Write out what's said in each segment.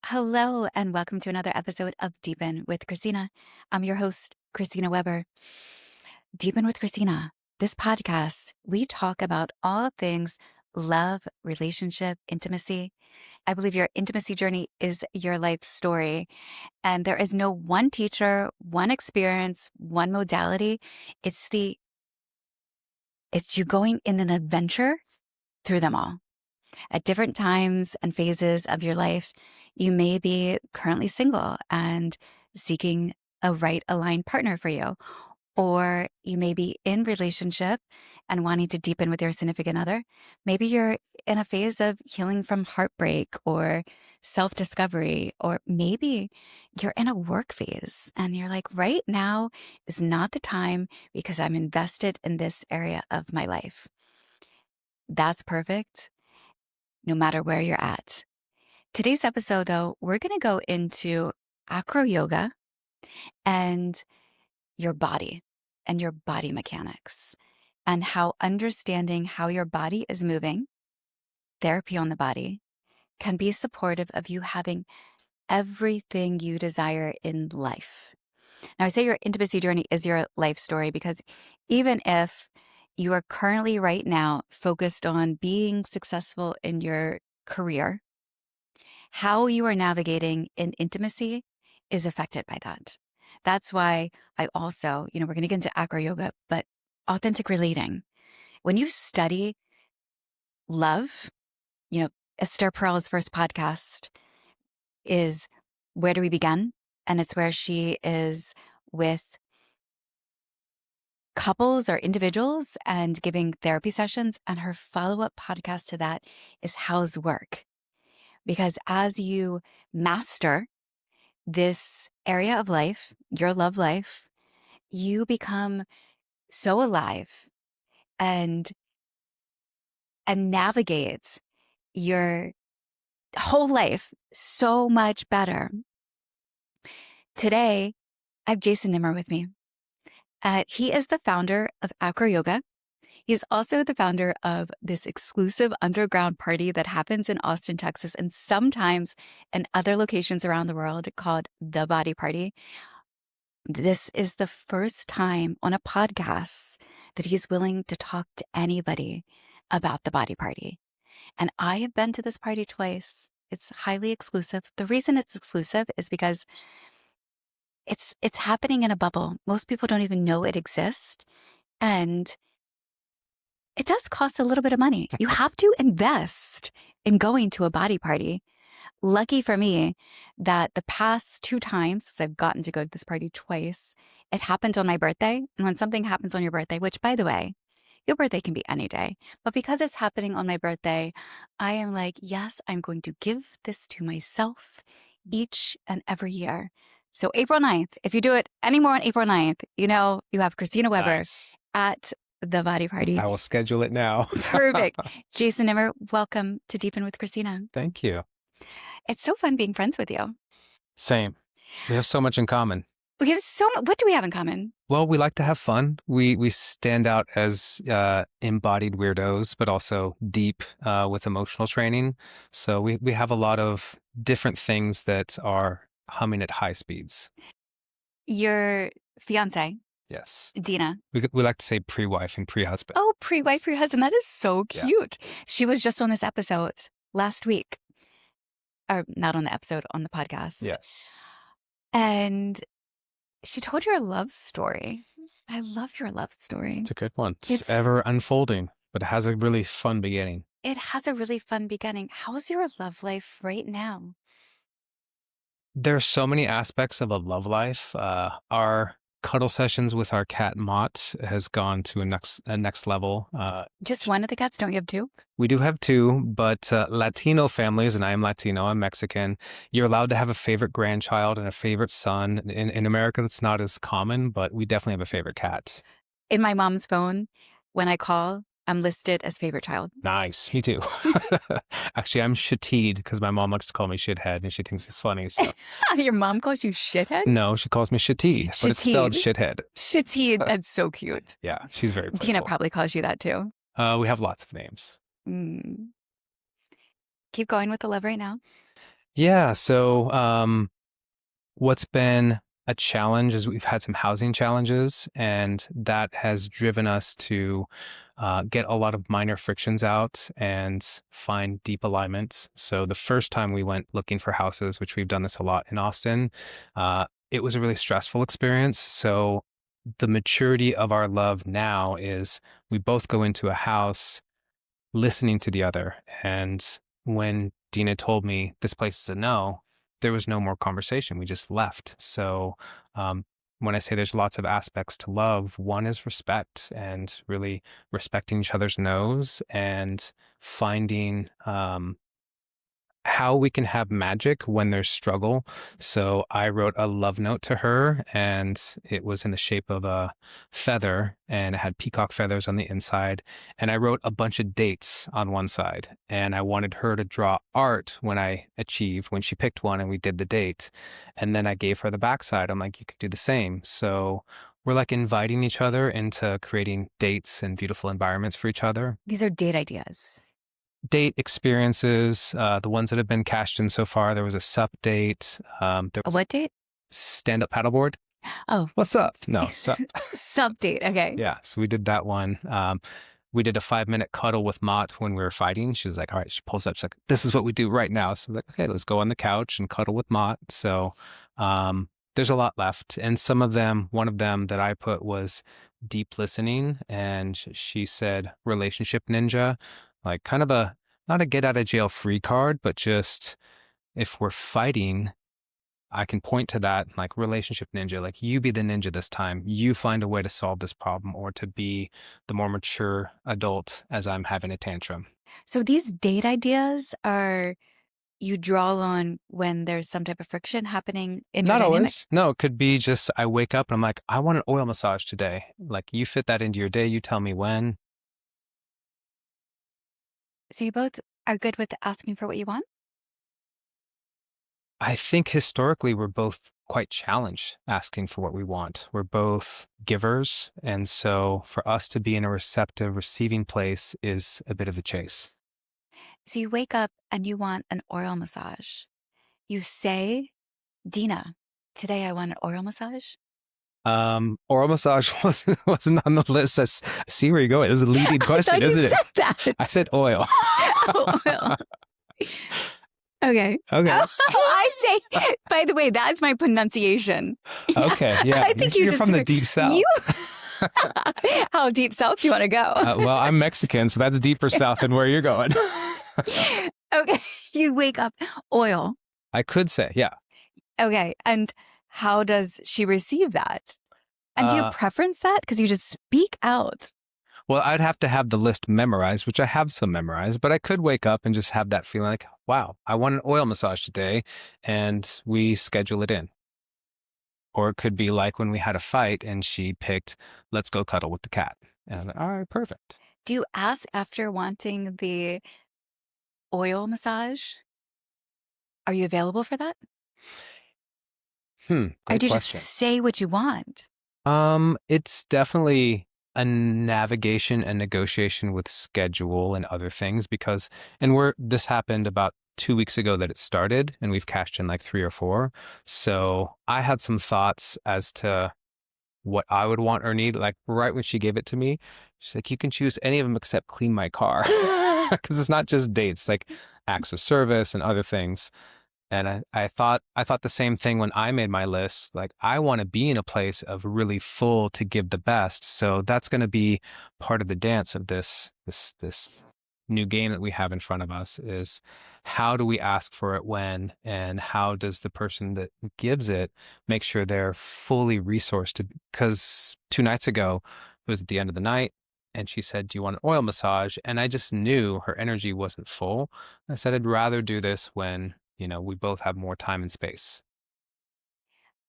Hello, and welcome to another episode of Deepen with Christina. I'm your host, Christina Weber. Deepen with Christina. This podcast, we talk about all things love, relationship, intimacy. I believe your intimacy journey is your life story, and there is no one teacher, one experience, one modality. It's you going in an adventure through them all. At different times and phases of your life, you may be currently single and seeking a right aligned partner for you, or you may be in relationship and wanting to deepen with your significant other. Maybe you're in a phase of healing from heartbreak or self-discovery, or maybe you're in a work phase and you're like, right now is not the time because I'm invested in this area of my life. That's perfect, no matter where you're at. Today's episode, though, we're going to go into Acro Yoga and your body and your body mechanics and how understanding how your body is moving, therapy on the body, can be supportive of you having everything you desire in life. Now, I say your intimacy journey is your life story because even if you are currently right now focused on being successful in your career, how you are navigating in intimacy is affected by that. That's why I also, we're going to get into acro yoga, but authentic relating. When you study love, Esther Perel's first podcast is Where Do We Begin? And it's where she is with couples or individuals and giving therapy sessions. And her follow-up podcast to that is How's Work? Because as you master this area of life, your love life, you become so alive and navigate your whole life so much better. Today, I have Jason Nemer with me. He is the founder of Acro Yoga. He's also the founder of this exclusive underground party that happens in Austin, Texas, and sometimes in other locations around the world called The Body Party. This is the first time on a podcast that he's willing to talk to anybody about the body party. And I have been to this party twice. It's highly exclusive. The reason it's exclusive is because it's happening in a bubble. Most people don't even know it exists. And it does cost a little bit of money. You have to invest in going to a body party. Lucky for me that the past 2 times, since I've gotten to go to this party twice, it happened on my birthday. And when something happens on your birthday, which by the way, your birthday can be any day, but because it's happening on my birthday, I am like, yes, I'm going to give this to myself each and every year. So April 9th, if you do it anymore on April 9th, you have Christina Weber Nice. at the body party. I will schedule it now. Perfect. Jason Nemer, welcome to Deepen with Christina. Thank you. It's so fun being friends with you. Same. We have so much in common. We have what do we have in common? Well, we like to have fun. We stand out as embodied weirdos, but also deep with emotional training. So we have a lot of different things that are humming at high speeds. Your fiance, Yes. Dina. We like to say pre-wife and pre-husband. Oh, pre-wife, pre-husband. That is so cute. Yeah. She was just on this episode last week. Or not on the episode, on the podcast. Yes. And she told your love story. I love your love story. It's a good one. It's ever unfolding, but it has a really fun beginning. It has a really fun beginning. How's your love life right now? There are so many aspects of a love life. Our cuddle sessions with our cat Mott has gone to a next level. Just one of the cats? Don't you have 2? We do have 2, but Latino families, and I am Latino, I'm Mexican, you're allowed to have a favorite grandchild and a favorite son. In America, that's not as common, but we definitely have a favorite cat. In my mom's phone, when I call, I'm listed as favorite child. Nice. Me too. Actually, I'm Shatid because my mom likes to call me shithead and she thinks it's funny. So. Your mom calls you shithead? No, she calls me Shatid, but it's spelled shithead. Shatid. That's so cute. Yeah, she's very playful. Dina probably calls you that too. We have lots of names. Keep going with the love right now. Yeah. So, what's been a challenge is we've had some housing challenges, and that has driven us to get a lot of minor frictions out and find deep alignments. So, the first time we went looking for houses, which we've done this a lot in Austin, it was a really stressful experience. So, the maturity of our love now is we both go into a house listening to the other. And when Dina told me this place is a no, there was no more conversation. We just left. So, when I say there's lots of aspects to love, one is respect and really respecting each other's no's and finding how we can have magic when there's struggle. So I wrote a love note to her, and it was in the shape of a feather, and it had peacock feathers on the inside. And I wrote a bunch of dates on one side, and I wanted her to draw art when she picked one and we did the date. And then I gave her the backside. I'm like, you could do the same. So we're like inviting each other into creating dates and beautiful environments for each other. These are date ideas. Date experiences, the ones that have been cashed in so far. There was a sup date. There A was what date? stand-up paddleboard. Oh, What's up? No, sup. sub date. Okay. Yeah, so we did that one. We did a 5-minute cuddle with Mott when we were fighting. She was like, all right, she pulls up. She's like, this is what we do right now. So I'm like, okay, let's go on the couch and cuddle with Mott. So there's a lot left. And one of them that I put was deep listening. And she said relationship ninja, like kind of not a get out of jail free card, but just if we're fighting, I can point to that like relationship ninja, like you be the ninja this time. You find a way to solve this problem or to be the more mature adult as I'm having a tantrum. So these date ideas are you draw on when there's some type of friction happening in your Not dynamic. always. No, it could be just I wake up and I'm like, I want an oil massage today. Like you fit that into your day. You tell me when. So you both are good with asking for what you want. I think historically we're both quite challenged asking for what we want. We're both givers. And so for us to be in a receptive, receiving place is a bit of a chase. So you wake up and you want an oil massage. You say, Dina, today I want an oil massage. Oral massage wasn't on the list. I see where you're going. It was a leading I question, thought you isn't it? said that. I said oil. Oh, oil. Okay. Okay. Oh, I say, by the way, that's my pronunciation. Okay. Yeah. I think You're just from the deep south. You, how deep south do you want to go? Well, I'm Mexican, so that's deeper south than where you're going. Okay. You wake up, oil. I could say, yeah. Okay. And how does she receive that? And do you preference that? Because you just speak out. Well, I'd have to have the list memorized, which I have some memorized, but I could wake up and just have that feeling like, wow, I want an oil massage today, and we schedule it in. Or it could be like when we had a fight and she picked, let's go cuddle with the cat. And I'm like, all right, perfect. Do you ask after wanting the oil massage? Are you available for that? Or Great do you question. just say what you want? It's definitely a navigation and negotiation with schedule and other things this happened about 2 weeks ago that it started, and we've cashed in like 3 or 4. So I had some thoughts as to what I would want or need. Like right when she gave it to me, she's like, you can choose any of them except clean my car. Because it's not just dates, like acts of service and other things. And I thought the same thing when I made my list. Like I want to be in a place of really full to give the best. So that's going to be part of the dance of this new game that we have in front of us is how do we ask for it when, and how does the person that gives it make sure they're fully resourced because 2 nights ago it was at the end of the night and she said, do you want an oil massage? And I just knew her energy wasn't full. I said, I'd rather do this when we both have more time and space.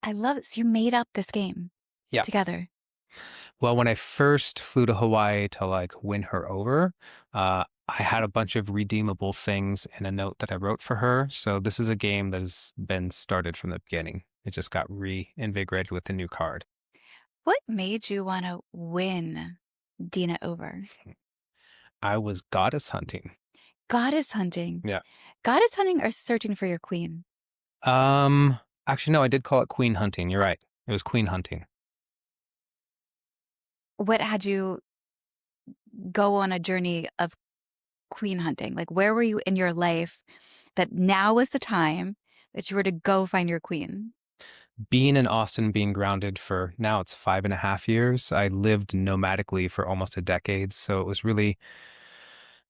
I love it. So you made up this game Yeah. together. Well, when I first flew to Hawaii to like win her over, I had a bunch of redeemable things in a note that I wrote for her. So this is a game that has been started from the beginning. It just got reinvigorated with a new card. What made you want to win Dina over? I was goddess hunting. Goddess hunting. Yeah. Goddess hunting or searching for your queen? Um, Actually, no, I did call it queen hunting. You're right. It was queen hunting. What had you go on a journey of queen hunting? Like, where were you in your life that now was the time that you were to go find your queen? Being in Austin, being grounded for now it's 5.5 years. I lived nomadically for almost a decade. So it was really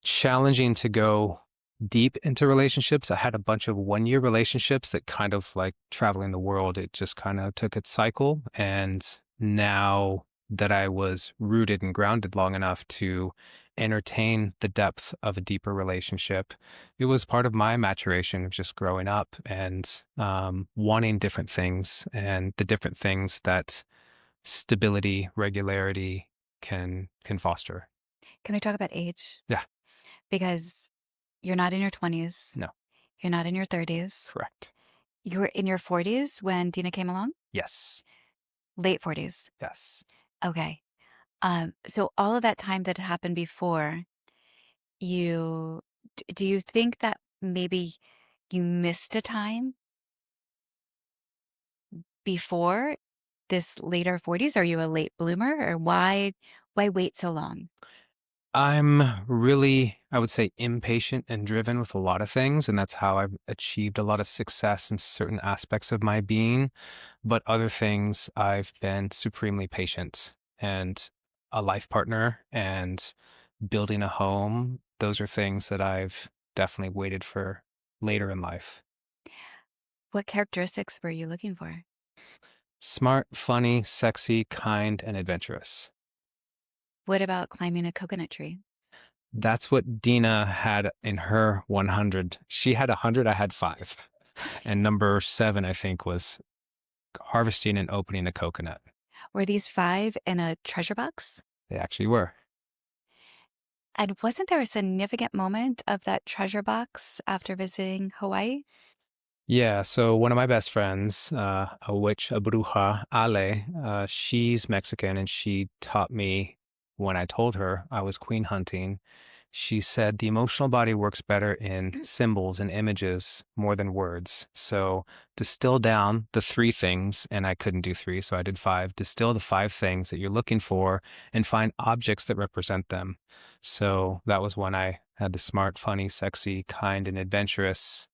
challenging to go deep into relationships. I had a bunch of 1 year relationships that kind of like traveling the world, it just kind of took its cycle. And now that I was rooted and grounded long enough to entertain the depth of a deeper relationship, it was part of my maturation of just growing up and wanting different things and the different things that stability, regularity can foster. Can we talk about age? Yeah, Because you're not in your 20s, no, you're not in your 30s. correct. You were in your 40s when Dina came along? Yes. Late 40s. Yes. Okay. So all of that time that had happened before, you do you think that maybe you missed a time before this later 40s? Are you a late bloomer or why wait so long? I'm really, I would say, impatient and driven with a lot of things, and that's how I've achieved a lot of success in certain aspects of my being. But other things, I've been supremely patient and a life partner and building a home. Those are things that I've definitely waited for later in life. What characteristics were you looking for? Smart, funny, sexy, kind, and adventurous. What about climbing a coconut tree? That's what Dina had in her 100. She had 100, I had five. And number seven, I think, was harvesting and opening a coconut. Were these five in a treasure box? They actually were. And wasn't there a significant moment of that treasure box after visiting Hawaii? Yeah, so one of my best friends, a witch, a bruja, Ale, she's Mexican, and she taught me when I told her I was queen hunting. She said the emotional body works better in symbols and images more than words. So distill down the three things, and I couldn't do three, so I did five. Distill the five things that you're looking for and find objects that represent them. So that was when I had the smart, funny, sexy, kind, and adventurous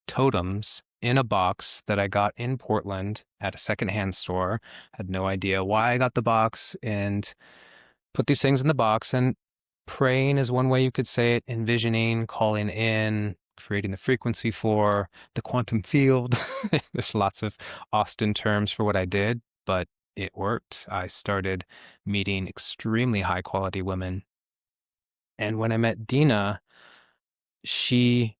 totems in a box that I got in Portland at a secondhand store. Had no idea why I got the box and put these things in the box. And praying is one way you could say it, envisioning, calling in, creating the frequency for the quantum field. There's lots of Austin terms for what I did, but it worked. I started meeting extremely high quality women. And when I met Dina, she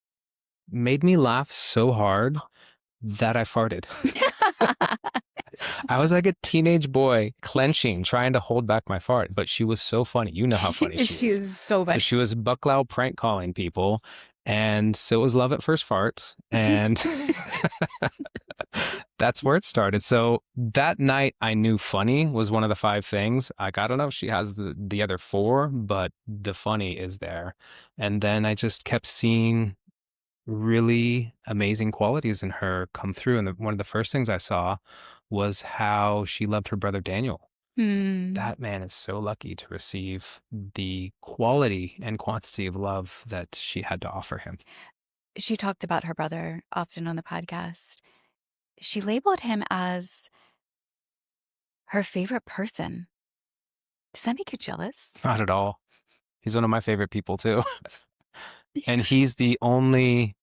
made me laugh so hard that I farted. I was like a teenage boy clenching, trying to hold back my fart, but she was so funny. You know how funny she She is. is so So funny. she was buck loud prank calling people. And so it was love at first fart. And that's where it started. So that night I knew funny was one of the five things. Like, I don't know if she has the other four, but the funny is there. And then I just kept seeing really amazing qualities in her come through. And one of the first things I saw was how she loved her brother Daniel. Hmm. That man is so lucky to receive the quality and quantity of love that she had to offer him. She talked about her brother often on the podcast. She labeled him as her favorite person. Does that make you jealous? Not at all. He's one of my favorite people too. And he's the only,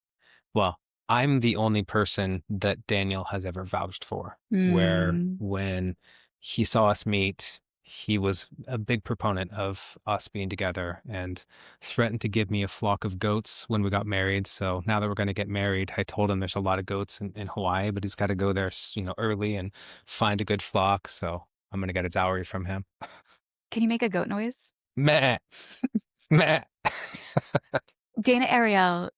well, I'm the only person that Daniel has ever vouched for, where Hmm. when he saw us meet, he was a big proponent of us being together and threatened to give me a flock of goats when we got married. So now that we're going to get married, I told him there's a lot of goats in Hawaii, but he's got to go there, early and find a good flock. So I'm going to get a dowry from him. Can you make a goat noise? Meh, meh. Dana Ariel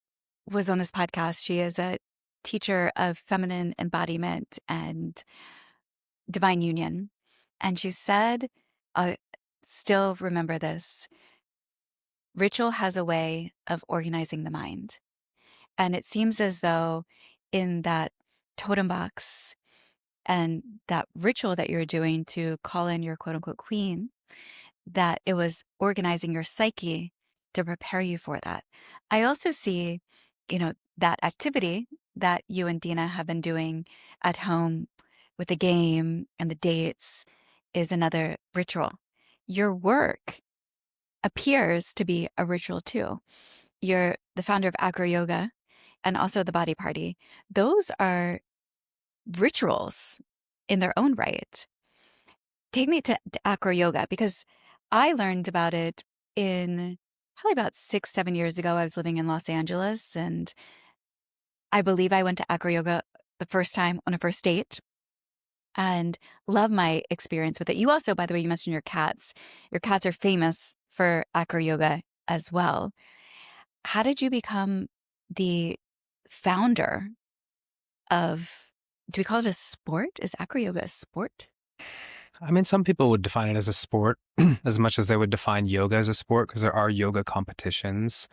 was on this podcast. She is a teacher of feminine embodiment and divine union. And she said, I still remember this. Ritual has a way of organizing the mind. And it seems as though in that totem box and that ritual that you're doing to call in your quote unquote queen, that it was organizing your psyche to prepare you for that. I also see, that activity that you and Dina have been doing at home with the game and the dates is another ritual. Your work appears to be a ritual too. You're the founder of Acro Yoga and also the Body Party. Those are rituals in their own right. Take me to Acro Yoga because I learned about it in probably about 6, 7 years ago. I was living in Los Angeles, and I believe I went to Acro Yoga the first time on a first date and love my experience with it. You also, by the way, you mentioned your cats. Your cats are famous for Acro Yoga as well. How did you become the founder of, do we call it a sport? Is Acro Yoga a sport? I mean, some people would define it as a sport as much as they would define yoga as a sport, because there are yoga competitions.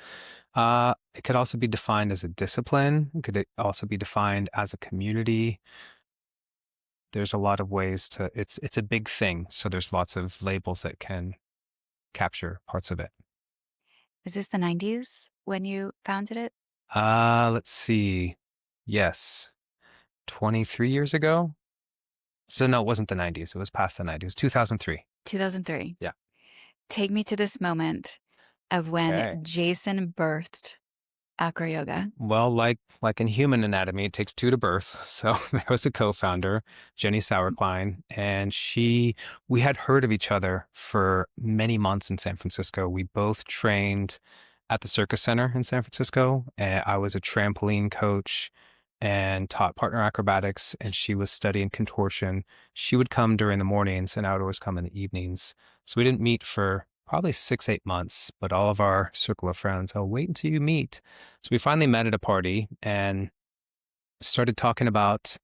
It could also be defined as a discipline. It could also be defined as a community. There's a lot of ways to, it's a big thing. So there's lots of labels that can capture parts of it. Is this the 90s when you founded it? Let's see. Yes. 23 years ago. So no, it wasn't the 90s. It was past the 90s. 2003. 2003. Yeah. Take me to this moment of when Okay. Jason birthed Acro Yoga. Well, like in human anatomy, it takes two to birth. So there was a co-founder, Jenny Sauerklein, and we had heard of each other for many months in San Francisco. We both trained at the Circus Center in San Francisco. And I was a trampoline coach and taught partner acrobatics, and she was studying contortion. She would come during the mornings, and I would always come in the evenings. So we didn't meet for probably 6, 8 months, but all of our circle of friends, oh, wait until you meet. So we finally met at a party and started talking about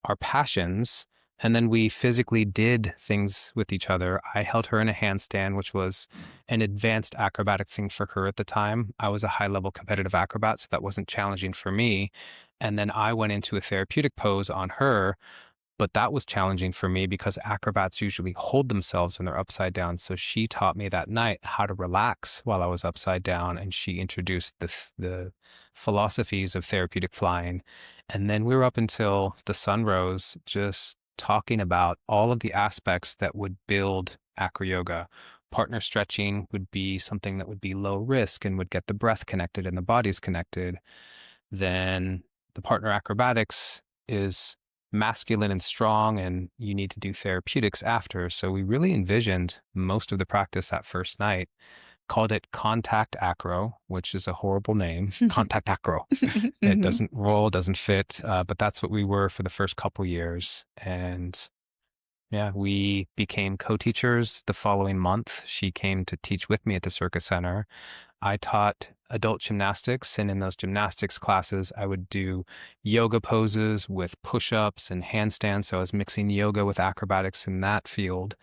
our passions. And then we physically did things with each other. I held her in a handstand, which was an advanced acrobatic thing for her at the time. I was a high level competitive acrobat, so that wasn't challenging for me. And then I went into a therapeutic pose on her, but that was challenging for me because acrobats usually hold themselves when they're upside down. So she taught me that night how to relax while I was upside down, and she introduced the philosophies of therapeutic flying. And then we were up until the sun rose, just talking about all of the aspects that would build acro yoga. Partner stretching would be something that would be low risk and would get the breath connected and the bodies connected. Then the partner acrobatics is masculine and strong, and you need to do therapeutics after. So we really envisioned most of the practice that first night, called it contact acro, which is a horrible name. Contact acro. It doesn't roll, doesn't fit, but that's what we were for the first couple years. And yeah, we became co-teachers the following month. She came to teach with me at the Circus Center. I taught adult gymnastics, and in those gymnastics classes, I would do yoga poses with push-ups and handstands. So I was mixing yoga with acrobatics in that field.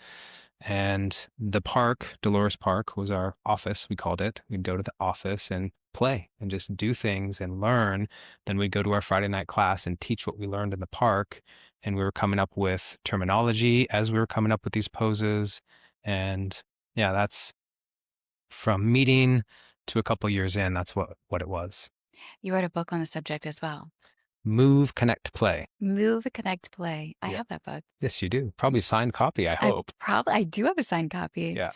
And the park, Dolores Park, was our office, we called it. We'd go to the office and play and just do things and learn. Then we'd go to our Friday night class and teach what we learned in the park. And we were coming up with terminology as we were coming up with these poses. And yeah, that's from meeting to a couple years in, that's what it was. You wrote a book on the subject as well. Move, Connect, Play. Move, Connect, Play. I Yeah. have that book. Yes, you do. Probably signed copy, I hope. I do have a signed copy. Yeah.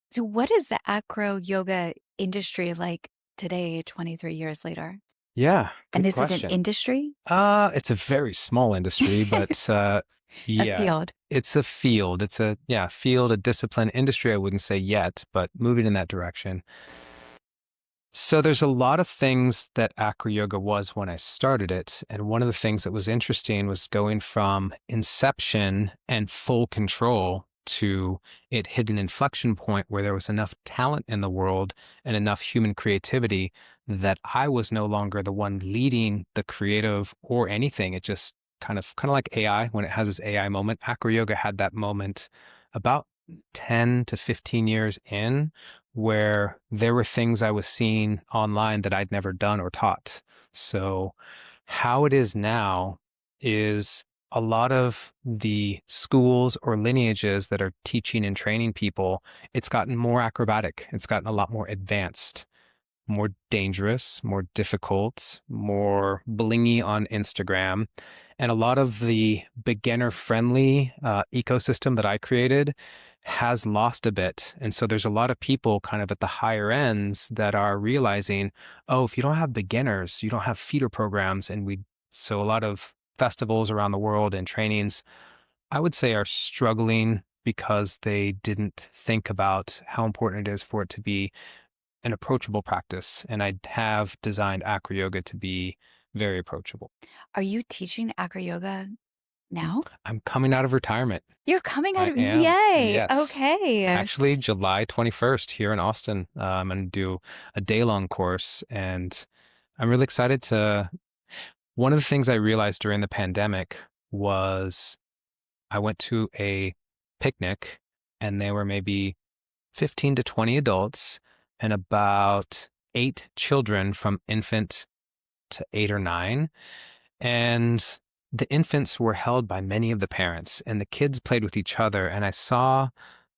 So what is the acro yoga industry like today, 23 years later? Yeah, And good is it question. an industry? It's a very small industry, but yeah, A field. it's a field. It's a field, a discipline. Industry, I wouldn't say yet, but moving in that direction. So there's a lot of things that acro yoga was when I started it. And one of the things that was interesting was going from inception and full control to it hit an inflection point where there was enough talent in the world and enough human creativity that I was no longer the one leading the creative or anything. It just kind of like AI when it has this AI moment. Acro yoga had that moment about 10 to 15 years in, where there were things I was seeing online that I'd never done or taught. So how it is now is a lot of the schools or lineages that are teaching and training people, it's gotten more acrobatic. It's gotten a lot more advanced, more dangerous, more difficult, more blingy on Instagram. And a lot of the beginner friendly ecosystem that I created has lost a bit. And so there's a lot of people kind of at the higher ends that are realizing, oh, if you don't have beginners, you don't have feeder programs. So a lot of festivals around the world and trainings, I would say, are struggling because they didn't think about how important it is for it to be an approachable practice. And I have designed Acro Yoga to be very approachable. Are you teaching Acro Yoga now? I'm coming out of retirement. You're coming out I of, am. yay. Yes. Okay. Actually, July 21st here in Austin. I'm going to do a day-long course, and I'm really excited to. One of the things I realized during the pandemic was I went to a picnic, and there were maybe 15 to 20 adults and about 8 children from infant to 8 or 9. And the infants were held by many of the parents, and the kids played with each other. And I saw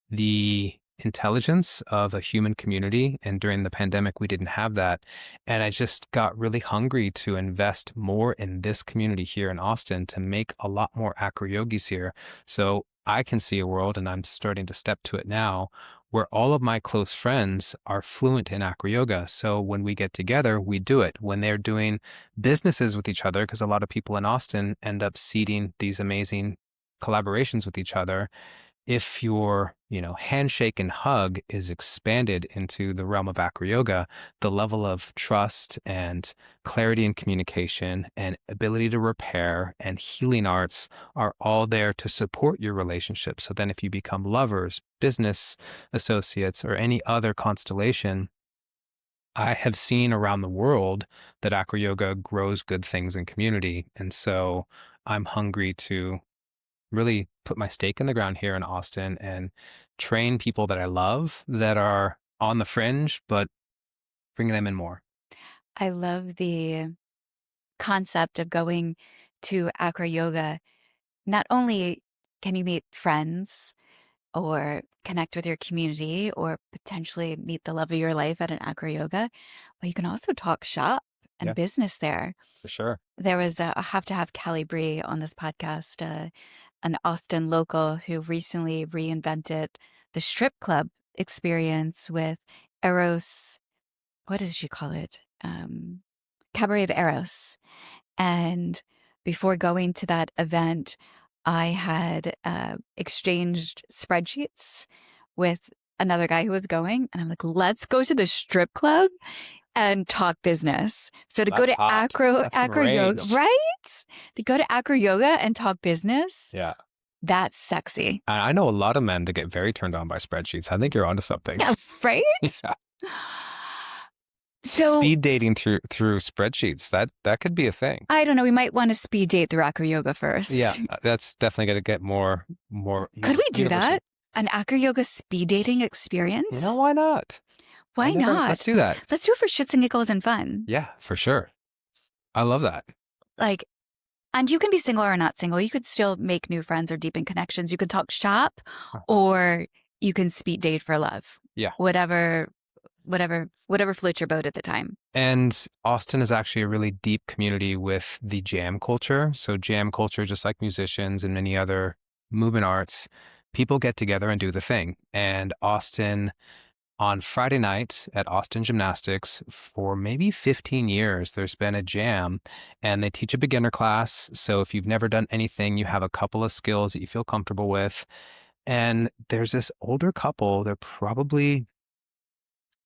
the intelligence of a human community. And during the pandemic, we didn't have that. And I just got really hungry to invest more in this community here in Austin to make a lot more acro yogis here. So I can see a world, and I'm starting to step to it now, where all of my close friends are fluent in acro yoga. So when we get together, we do it. When they're doing businesses with each other, because a lot of people in Austin end up seeding these amazing collaborations with each other, if your, handshake and hug is expanded into the realm of acro yoga, the level of trust and clarity in communication and ability to repair and healing arts are all there to support your relationship. So then if you become lovers, business associates, or any other constellation, I have seen around the world that acro yoga grows good things in community. And so I'm hungry to really put my stake in the ground here in Austin and train people that I love that are on the fringe, but bring them in more. I love the concept of going to Acro Yoga. Not only can you meet friends or connect with your community or potentially meet the love of your life at an Acro Yoga, but you can also talk shop and Yeah, business there. for sure. There was I have to have Callie Bree on this podcast, an Austin local who recently reinvented the strip club experience with Eros. What does she call it? Cabaret of Eros. And before going to that event, I had exchanged spreadsheets with another guy who was going, and I'm like, let's go to the strip club and talk business. So to go That's to hot. That's some Acro Yoga, range. right? To go to Acro Yoga and talk business, Yeah. that's sexy. I know a lot of men that get very turned on by spreadsheets. I think you're onto something. Yeah, right? Yeah. So Speed dating through spreadsheets. That could be a thing. I don't know. We might want to speed date through Acro Yoga first. Yeah, that's definitely going to get more Could we do universal. that? An Acro Yoga speed dating experience? Why not? Why not? Let's do that. Let's do it for shits and giggles and fun. Yeah, for sure. I love that. Like, and you can be single or not single. You could still make new friends or deepen connections. You could talk shop, or you can speed date for love. Yeah. Whatever floats your boat at the time. And Austin is actually a really deep community with the jam culture. So jam culture, just like musicians and many other movement arts, people get together and do the thing. And Austin, on Friday night at Austin Gymnastics, for maybe 15 years, there's been a jam, and they teach a beginner class. So if you've never done anything, you have a couple of skills that you feel comfortable with. And there's this older couple, they're probably,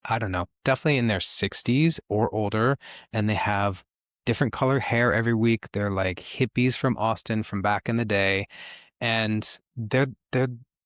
I don't know, definitely in their 60s or older, and they have different color hair every week. They're like hippies from Austin from back in the day, and they're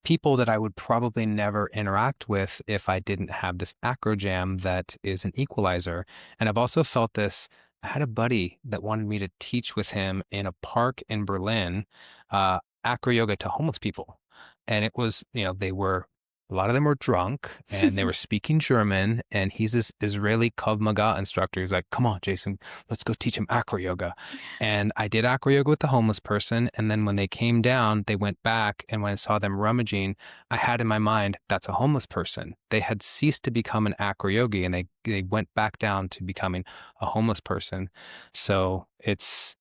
people that I would probably never interact with if I didn't have this acro jam that is an equalizer. And I've also felt this. I had a buddy that wanted me to teach with him in a park in Berlin, acro yoga to homeless people, and it was, they were A lot of them were drunk and they were speaking German. And he's this Israeli Krav Maga instructor. He's like, come on, Jason, let's go teach him Acro Yoga. And I did Acro Yoga with the homeless person. And then when they came down, they went back. And when I saw them rummaging, I had in my mind, that's a homeless person. They had ceased to become an Acro Yogi and they went back down to becoming a homeless person. So it's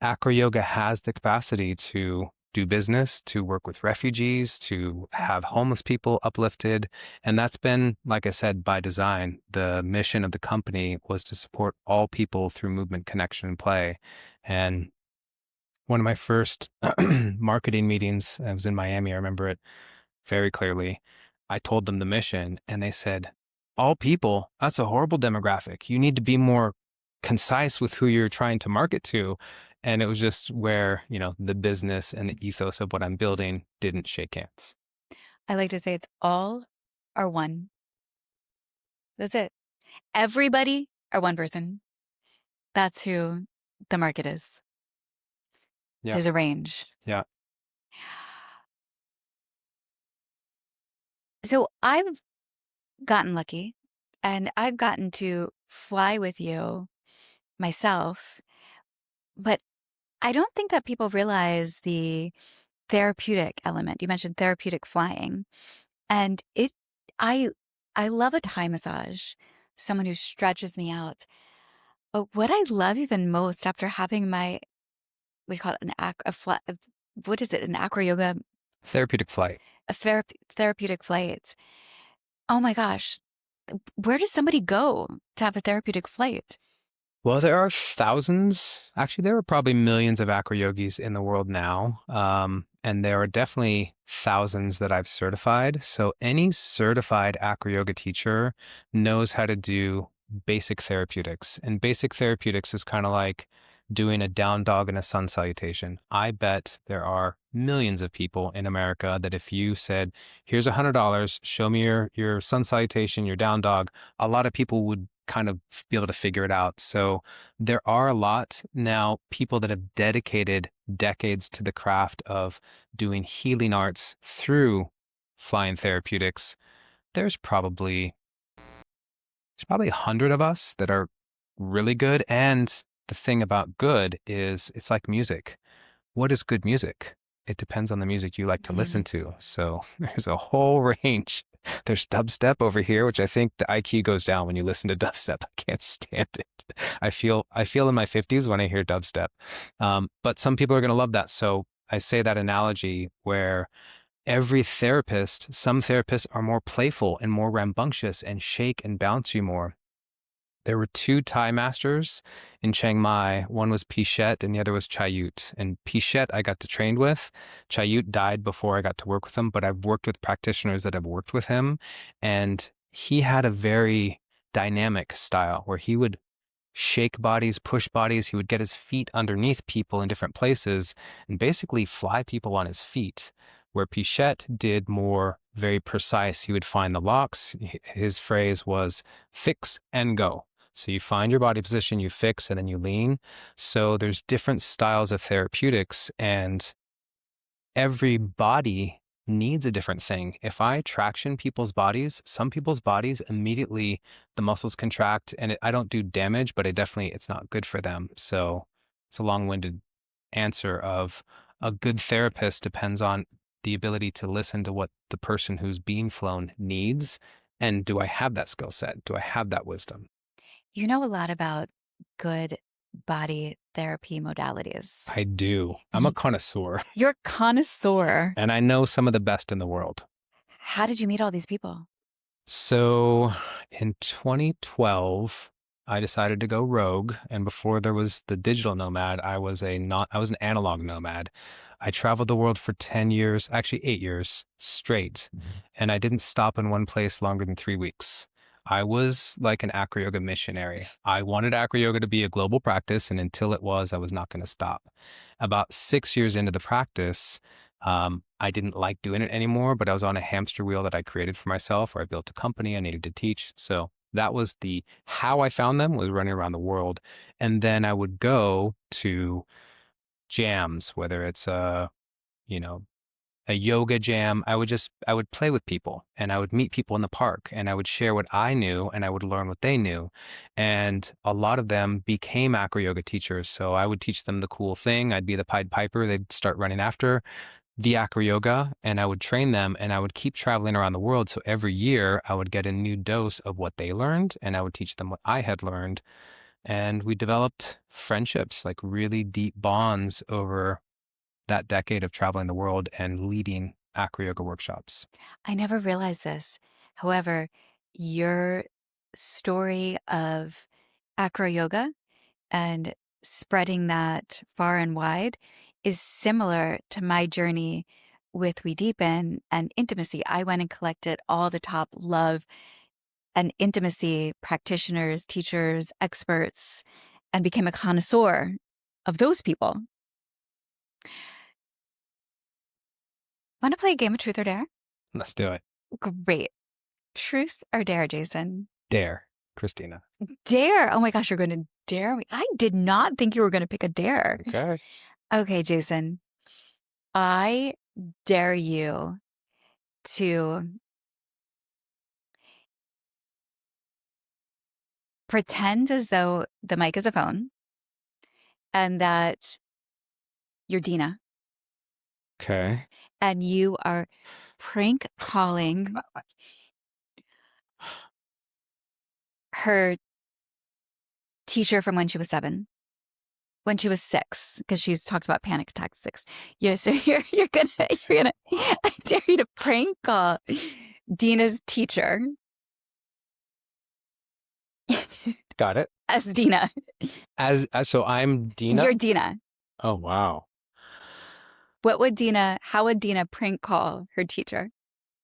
Acro Yoga has the capacity to do business, to work with refugees, to have homeless people uplifted. And that's been, like I said, by design. The mission of the company was to support all people through movement, connection, and play. And one of my first marketing meetings, I was in Miami, I remember it very clearly. I told them the mission and they said, all people, that's a horrible demographic. You need to be more concise with who you're trying to market to. And it was just where, the business and the ethos of what I'm building didn't shake hands. I like to say it's all or one. That's it. Everybody or one person. That's who the market is. Yeah. There's a range. Yeah. So I've gotten lucky and I've gotten to fly with you myself, but I don't think that people realize the therapeutic element. You mentioned therapeutic flying, and I I love a Thai massage, someone who stretches me out. But what I love even most after having my, we call it what is it? An acro yoga, Therapeutic flight. a therapeutic flight. Oh my gosh, where does somebody go to have a therapeutic flight? Well, there are thousands, actually, there are probably millions of acro yogis in the world now. And there are definitely thousands that I've certified. So any certified acro yoga teacher knows how to do basic therapeutics. And basic therapeutics is kind of like doing a down dog and a sun salutation. I bet there are millions of people in America that if you said, here's $100, show me your sun salutation, your down dog, a lot of people would kind of be able to figure it out. So there are a lot now people that have dedicated decades to the craft of doing healing arts through flying therapeutics. There's probably 100 of us that are really good. And the thing about good is it's like music. What is good music? It depends on the music you like to listen Mm. to. So there's a whole range. There's dubstep over here, which I think the IQ goes down when you listen to dubstep. I can't stand it. I feel in my 50s when I hear dubstep. But some people are going to love that. So I say that analogy where some therapists are more playful and more rambunctious and shake and bounce you more. There were two Thai masters in Chiang Mai. One was Pichette and the other was Chayut. And Pichette I got to train with. Chayut died before I got to work with him, but I've worked with practitioners that have worked with him. And he had a very dynamic style where he would shake bodies, push bodies. He would get his feet underneath people in different places and basically fly people on his feet. Where Pichette did more very precise, he would find the locks. His phrase was fix and go. So you find your body position, you fix, and then you lean. So there's different styles of therapeutics, and every body needs a different thing. If I traction people's bodies, some people's bodies immediately the muscles contract, and I don't do damage, but it's not good for them. So it's a long-winded answer of a good therapist depends on the ability to listen to what the person who's being flown needs. And do I have that skill set? Do I have that wisdom? You know a lot about good body therapy modalities. I do. I'm a connoisseur You're a connoisseur. and I know some of the best in the world. How did you meet all these people? So in 2012, I decided to go rogue. And before there was the digital nomad, I was an analog nomad. I traveled the world for 10 years, actually 8 years straight. And I didn't stop in one place longer than 3 weeks. I was like an acro yoga missionary. I wanted acro yoga to be a global practice. And until it was, I was not going to stop. About 6 years into the practice, I didn't like doing it anymore, but I was on a hamster wheel that I created for myself, where I built a company I needed to teach. So that was how I found them, was running around the world. And then I would go to jams, whether it's, you know, a yoga jam. I would play with people and I would meet people in the park and I would share what I knew and I would learn what they knew. And a lot of them became acro yoga teachers. So I would teach them the cool thing. I'd be the Pied Piper. They'd start running after the acro yoga and I would train them and I would keep traveling around the world. So every year I would get a new dose of what they learned and I would teach them what I had learned. And we developed friendships, like really deep bonds over that decade of traveling the world and leading acro yoga workshops. I never realized this. However, your story of acro yoga and spreading that far and wide is similar to my journey with We Deepen and intimacy. I went and collected all the top love and intimacy practitioners, teachers, experts, and became a connoisseur of those people. Want to play a game of truth or dare? Let's do it. Great. Truth or dare, Jason? Dare, Christina. Dare. Oh my gosh, you're going to dare me. I did not think you were going to pick a dare. Okay. Okay, Jason. I dare you to pretend as though the mic is a phone and that you're Dina Okay. and you are prank calling her teacher from when she was 7, when she was 6, because she talks about panic attacks 6. Yeah, so you're gonna I dare you to prank call Dina's teacher Got it. as Dina. As so I'm Dina. You're Dina. Oh wow. How would Dina prank call her teacher?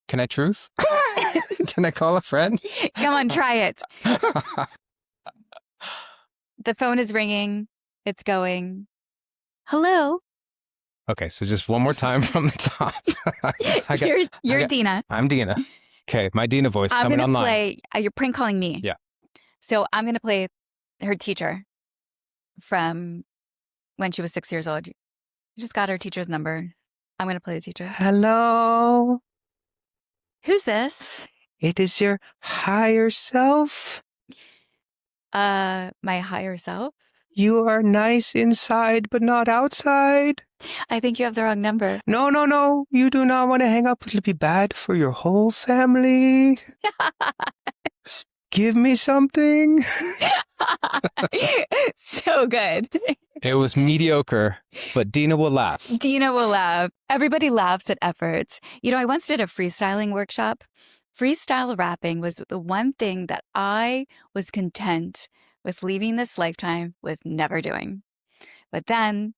Can I truth? Can I call a friend? Come on, try it. The phone is ringing. It's going. Hello. Okay, so just one more time from the top. You're Dina. I'm Dina. Okay, my Dina voice I'm coming gonna online. play. You're prank calling me. Yeah. So I'm gonna play her teacher from when she was 6 years old. You just got her teacher's number. I'm gonna play the teacher. Hello. Who's this? It is your higher self. My higher self. You are nice inside, but not outside. I think you have the wrong number. No, no, no. You do not want to hang up. It'll be bad for your whole family. Give me something. So good. It was mediocre, but Dina will laugh. Dina will laugh. Everybody laughs at efforts. You know, I once did a freestyling workshop. Freestyle rapping was the one thing that I was content with leaving this lifetime with never doing. But then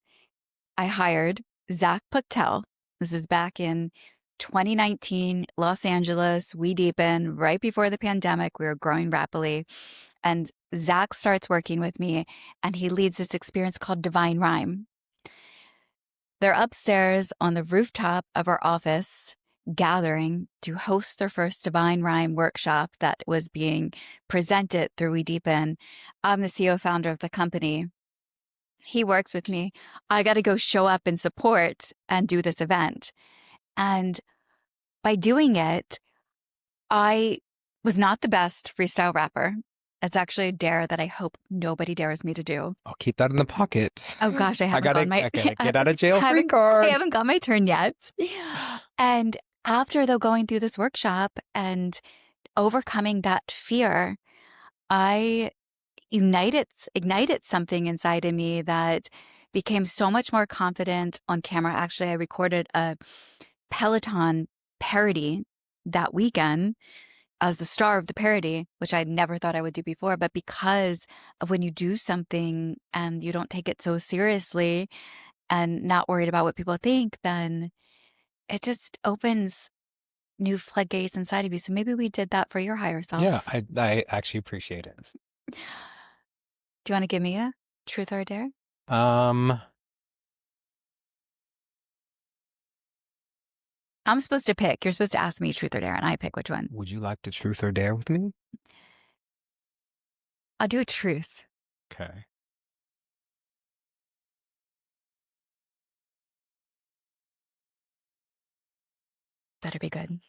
I hired Zach Puctel. This is back in 2019, Los Angeles. We Deepen, right before the pandemic. We were growing rapidly. And Zach starts working with me, and he leads this experience called Divine Rhyme. They're upstairs on the rooftop of our office, gathering to host their first Divine Rhyme workshop that was being presented through We Deepen. I'm the CEO founder of the company. He works with me. I got to go show up and support and do this event. And by doing it, I was not the best freestyle rapper. It's actually a dare that I hope nobody dares me to do. I'll keep that in the pocket. Oh gosh, I haven't got my get out of jail free card. I haven't got my turn yet. And after though going through this workshop and overcoming that fear, I ignited something inside of me that became so much more confident on camera. Actually, I recorded a Peloton parody that weekend as the star of the parody, which I never thought I would do before. But because of when you do something and you don't take it so seriously and not worried about what people think, then it just opens new floodgates inside of you. So maybe we did that for your higher self. Yeah, I actually appreciate it. Do you want to give me a truth or a dare? I'm supposed to pick. You're supposed to ask me truth or dare, and I pick which one. Would you like to truth or dare with me? I'll do a truth. Okay. Better be good.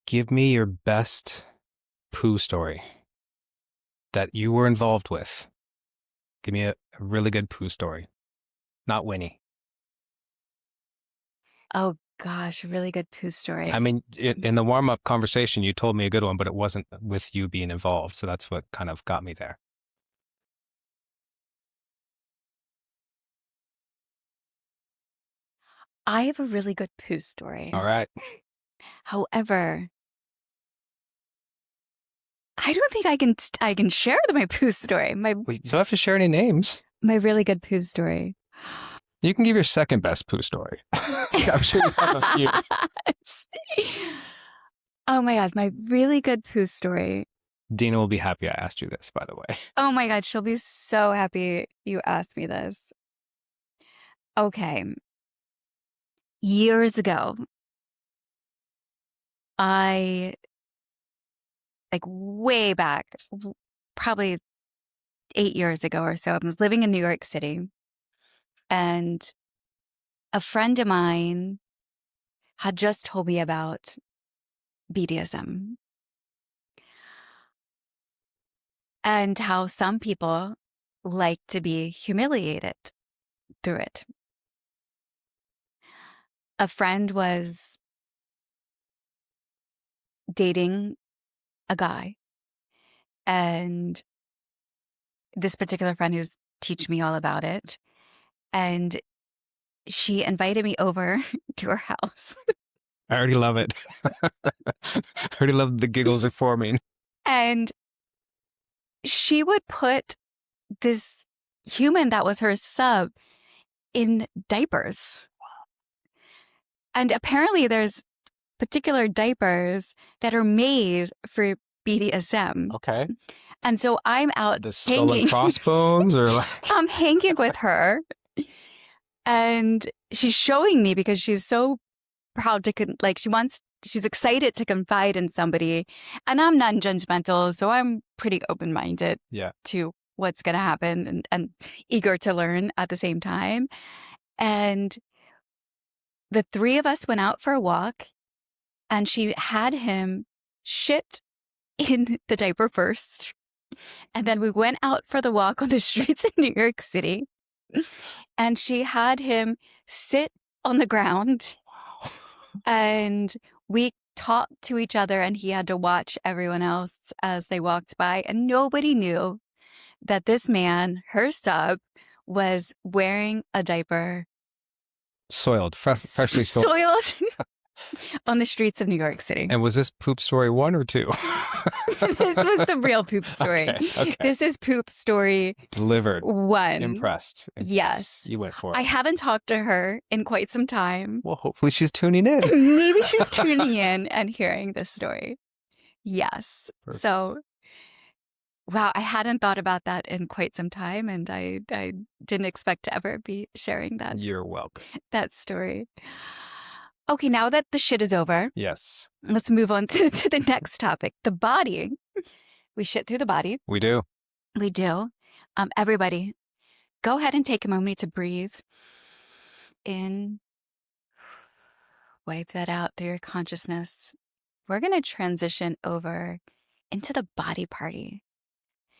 Give me your best poo story that you were involved with. Give me a really good poo story. Not Winnie. Oh gosh, a really good poo story. I mean, in the warm-up conversation, you told me a good one, but it wasn't with you being involved. So that's what kind of got me there. I have a really good poo story. All right. However, I don't think I can share my poo story. You don't have to share any names. My really good poo story. You can give your second best poo story. I'm sure you have a few. Oh my God, my really good poo story. Dina will be happy I asked you this, by the way. Oh my God, she'll be so happy you asked me this. Okay. Years ago, like way back, probably 8 years ago or so, I was living in New York City, and a friend of mine had just told me about BDSM and how some people like to be humiliated through it. A friend was dating a guy, and this particular friend who's teaching me all about it, and she invited me over to her house. I already love it. I already love the giggles are forming. And she would put this human that was her sub in diapers. And apparently there's particular diapers that are made for BDSM. Okay. And so I'm out the skull and crossbones or like I'm hanging with her, and she's showing me because she's so proud to she's excited to confide in somebody, and I'm non-judgmental, so I'm pretty open-minded to what's going to happen and eager to learn at the same time. And the three of us went out for a walk, and she had him shit in the diaper first. And then we went out for the walk on the streets of New York City, and she had him sit on the ground. Wow. And we talked to each other, and he had to watch everyone else as they walked by. And nobody knew that this man, her sub, was wearing a diaper. Soiled, freshly soiled. On the streets of New York City. And was this poop story 1 or 2? This was the real poop story. Okay. This is poop story delivered. 1. Impressed. Yes. You went for it. I haven't talked to her in quite some time. Well, hopefully she's tuning in. Maybe she's tuning in and hearing this story. Yes. Perfect. So, wow, I hadn't thought about that in quite some time, and I didn't expect to ever be sharing that. You're welcome. That story. Okay, now that the shit is over, yes, let's move on to the next topic, the body. We shit through the body. We do. We do. Everybody, go ahead and take a moment to breathe in. Wipe that out through your consciousness. We're going to transition over into the body party,